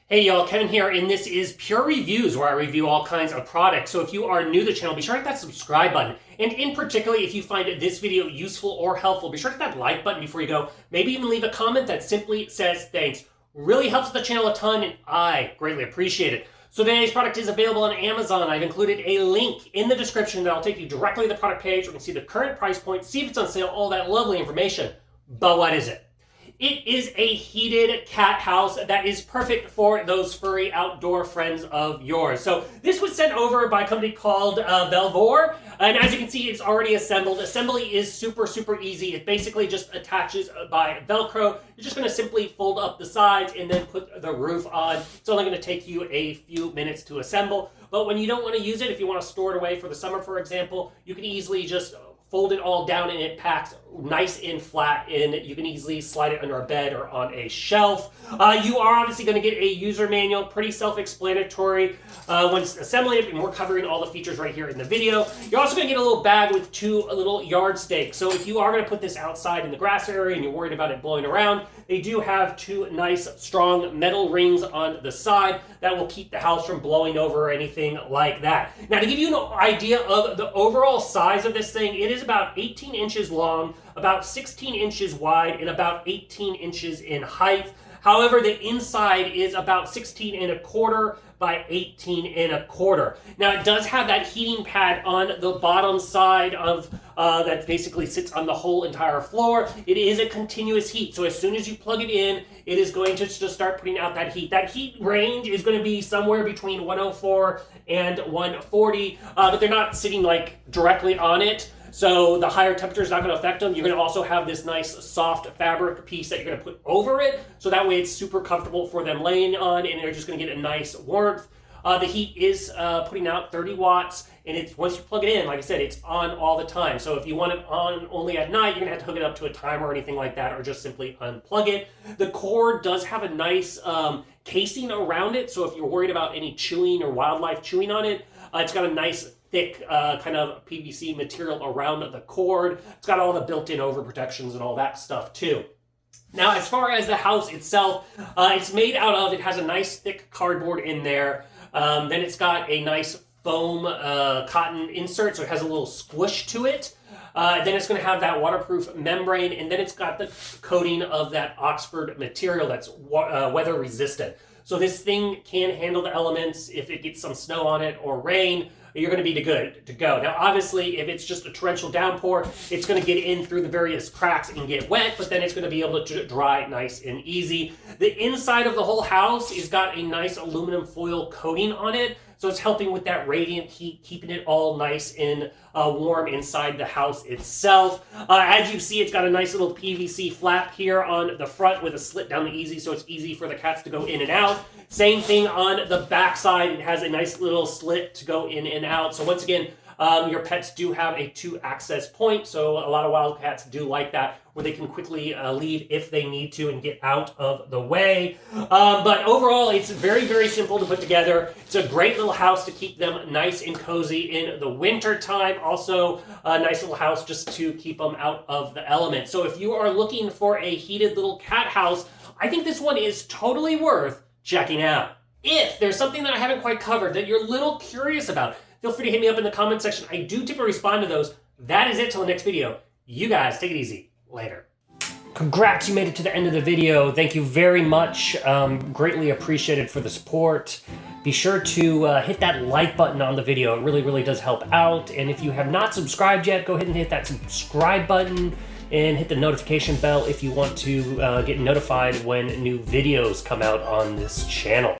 Hey y'all, Kevin here, and this is Pure Reviews, where I review all kinds of products. So if you are new to the channel, be sure to hit that subscribe button. And in particular, if you find this video useful or helpful, be sure to hit that like button before you go. Maybe even leave a comment that simply says thanks. Really helps the channel a ton, and I greatly appreciate it. So today's product is available on Amazon. I've included a link in the description that'll take you directly to the product page. You can see the current price point, see if it's on sale, all that lovely information. But what is it? It is a heated cat house that is perfect for those furry outdoor friends of yours. So this was sent over by a company called VEVOR, and as you can see, it's already assembled. Assembly is super easy. It basically just attaches by Velcro. You're just going to simply fold up the sides and then put the roof on. It's only going to take you a few minutes to assemble, but when you don't want to use it, if you want to store it away for the summer, for example, you can easily just fold it all down and it packs nice and flat, and you can easily slide it under a bed or on a shelf. You are obviously going to get a user manual, pretty self-explanatory when assembling it, and we're covering all the features right here in the video. You're also going to get a little bag with two little yard stakes. So if you are going to put this outside in the grass area and you're worried about it blowing around, they do have two nice strong metal rings on the side that will keep the house from blowing over or anything like that. Now, to give you an idea of the overall size of this thing, it is about 18 inches long, about 16 inches wide, and about 18 inches in height. However, the inside is about 16.25 by 18.25. Now, it does have that heating pad on the bottom side of that basically sits on the whole entire floor. It is a continuous heat, so as soon as you plug it in, it is going to just start putting out that heat. That heat range is going to be somewhere between 104 and 140, but they're not sitting like directly on it. So the higher temperature is not going to affect them. You're going to also have this nice soft fabric piece that you're going to put over it, so that way it's super comfortable for them laying on, and they're just going to get a nice warmth. The heat is putting out 30 watts, and it's once you plug it in, like I said, it's on all the time. So if you want it on only at night, you're going to have to hook it up to a timer or anything like that, or just simply unplug it. The cord does have a nice casing around it, so if you're worried about any chewing or wildlife chewing on it, it's got a nice thick kind of PVC material around the cord. It's got all the built-in overprotections and all that stuff too. Now, as far as the house itself, it's made out of, it has a nice thick cardboard in there. Then it's got a nice foam cotton insert, so it has a little squish to it. Then it's going to have that waterproof membrane, and then it's got the coating of that Oxford material that's weather resistant. So this thing can handle the elements. If it gets some snow on it or rain, you're going to be good to go. Now, obviously, if it's just a torrential downpour, it's going to get in through the various cracks and get wet, but then it's going to be able to dry nice and easy. The inside of the whole house has got a nice aluminum foil coating on it, so it's helping with that radiant heat, keeping it all nice and warm inside the house itself. As you see, it's got a nice little PVC flap here on the front with a slit down the easy, so it's easy for the cats to go in and out. Same thing on the back side. It has a nice little slit to go in and out. So once again, your pets do have a 2 access point, so a lot of wild cats do like that, where they can quickly leave if they need to and get out of the way. But overall, it's very simple to put together. It's a great little house to keep them nice and cozy in the winter time. Also, a nice little house just to keep them out of the elements. So if you are looking for a heated little cat house, I think this one is totally worth checking out. If there's something that I haven't quite covered that you're a little curious about, feel free to hit me up in the comment section. I do typically respond to those. That is it till the next video. You guys take it easy. Later. Congrats, you made it to the end of the video. Thank you very much. Greatly appreciated for the support. Be sure to hit that like button on the video. It really does help out. And if you have not subscribed yet, go ahead and hit that subscribe button and hit the notification bell if you want to get notified when new videos come out on this channel.